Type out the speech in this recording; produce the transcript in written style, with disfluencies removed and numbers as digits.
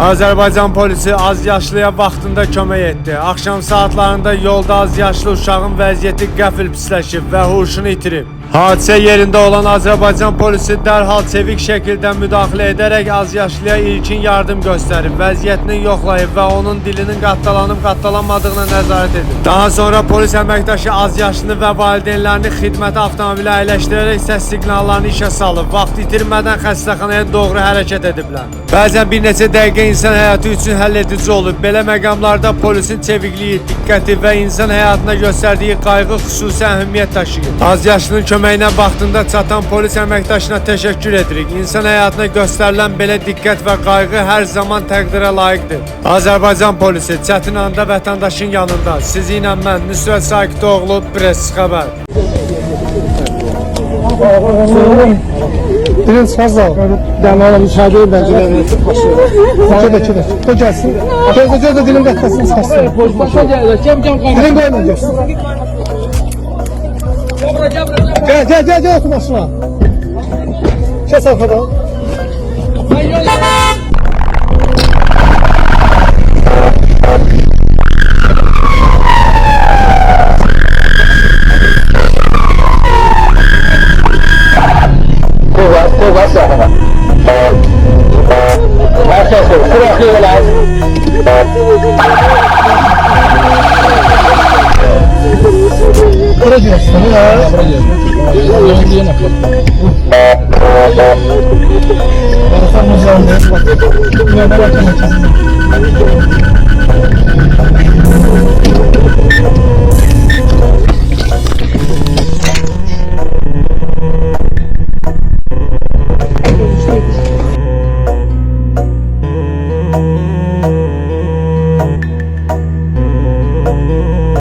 Azərbaycan polisi az yaşlıya vaxtında kömək etdi. Axşam saatlarında yolda az yaşlı uşağın vəziyyəti qəfil pisləşib və huşunu itirib. Hadisə yerində olan Azərbaycan polisi dərhal çevik şəkildə müdaxilə edərək az yaşlıya ilkin yardım göstərib, vəziyyətini yoxlayıb və onun dilinin qatlanıb-qatlanmadığına nəzarət edib. Daha sonra polis əməkdaşı az yaşlını və valideynlərini xidməti avtomobilə əyləşdirərək səs siqnallarını işə salıb, vaxt itirmədən xəstəxanaya doğru hərəkət ediblər. Bəzən bir neçə dəqiqə insan həyatı üçün həlledici olub. Belə məqamlarda polisin çevikliyi, diqqəti və insan həyatına göstərdiyi qayğı xüsusi əhəmiyyət daşıyır. Az yaşlının köməyinə vaxtında çatan polis əməkdaşına təşəkkür edirik. İnsan həyatına göstərilən belə diqqət və qayğı hər zaman təqdirə layiqdir. Azərbaycan polisi çətin anda vətəndaşın yanında. Sizi ilə mən, Nüsrət Sakitoğlu, Press xəbər. Biraz fazla. Damağına müsaade edin bence. Köde. O gelsin. Gözde dilim beklesin istersen. Dilim koymayacaksın. Gel otur başına. Kes arkadan. Buraya diyorsun ya. Buraya